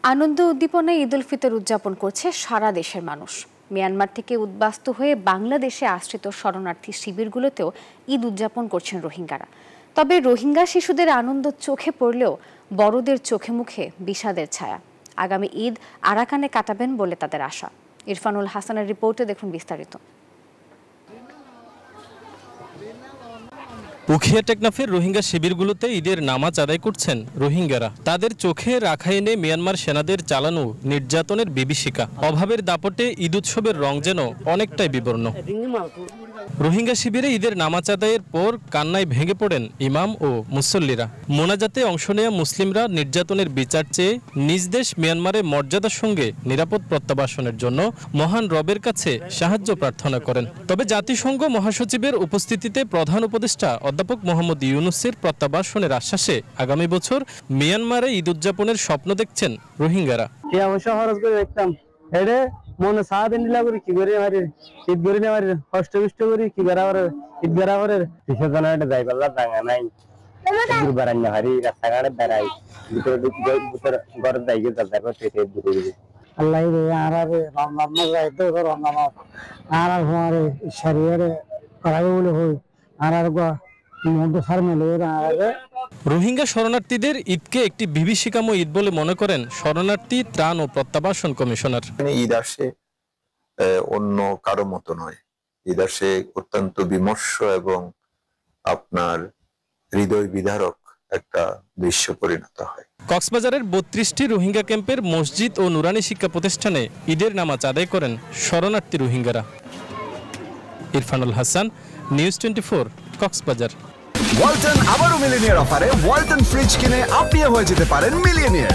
আনন্দ উদ্দীপনায় ঈদ উল ফিতর উদযাপন করছে সারা দেশের মানুষ। মিয়ানমার থেকে উদ্বাস্তু হয়ে বাংলাদেশে আশ্রিত শরণার্থী শিবিরগুলোতেও ঈদ উদযাপন করছেন রোহিঙ্গারা। তবে রোহিঙ্গা শিশুদের আনন্দ চোখে পড়লেও বড়দের চোখে মুখে বিষাদের ছায়া। আগামী ঈদ আরাকানে কাটাবেন বলে তাদের আশা। ইরফানুল হাসানের রিপোর্টে দেখুন বিস্তারিত। উখিয়া টেকনাফের রোহিঙ্গা শিবিরগুলোতে ঈদের নামাজ আদায় করছেন রোহিঙ্গারা। তাদের চোখে রাখাইনে মিয়ানমার সেনাদের চালানো নির্যাতনের বিভীষিকা, অভাবের দাপটে ঈদ উৎসবের রং যেন অনেকটাই বিবর্ণ। রোহিঙ্গা শিবিরে ঈদের নামাজ আদায়ের পর কান্নায় ভেঙে পড়েন ইমাম ও মুসল্লিরা। মোনাজাতে অংশ নেওয়া মুসলিমরা নির্যাতনের বিচার চেয়ে নিজ দেশ মিয়ানমারে মর্যাদার সঙ্গে নিরাপদ প্রত্যাবাসনের জন্য মহান রবের কাছে সাহায্য প্রার্থনা করেন। তবে জাতিসংঘ মহাসচিবের উপস্থিতিতে প্রধান উপদেষ্টা অধ্যাপক মোহাম্মদ ইউনুসের প্রত্যাবাসনের আশ্বাসে আগামী বছর মিয়ানমারে ঈদ উদযাপনের স্বপ্ন দেখছেন রোহিঙ্গারা। মনে সারাদিন দিলা করি কি করে মারি ঈদ করে নেওয়ার কষ্ট বিষ্ট করি কি বেড়াবার ঈদ বেড়াবারের কিসের জন্য এটা যাই পাল্লা জাঙ্গা নাই বেড়ান না হারি রাস্তাঘাটে বেড়াই ভিতর ঘরে যাই গিয়ে যাতা করতে ঘুরে আল্লাহ আর রমজান মাস যাইতে রমজান মাস আর হমারে শরীরে করাবে বলে হই আর মধ্যে সার মেলে আর রোহিঙ্গা শরণার্থীদের ঈদকে একটি বিভীষিকাময় ঈদ বলে মনে করেন শরণার্থী ত্রাণ ও প্রত্যাবাসন কমিশনার। ঈদ আসে অন্য কারো মতো নয়, ঈদ আসে অত্যন্ত বিমর্ষ এবং আপনার হৃদয় বিদারক একটা দৃশ্য পরিণত হয়। কক্সবাজারের ৩২টি রোহিঙ্গা ক্যাম্পের মসজিদ ও নুরানি শিক্ষা প্রতিষ্ঠানে ঈদের নামাজ আদায় করেন শরণার্থী রোহিঙ্গারা। ইরফানুল হাসান, নিউজ 24, কক্সবাজার। ওয়ালটন আবারও মিলিনিয়ার অফারে ওয়ালটন ফ্রিজ কিনে আপনিও হয়ে যেতে পারেন মিলিয়নিয়ার।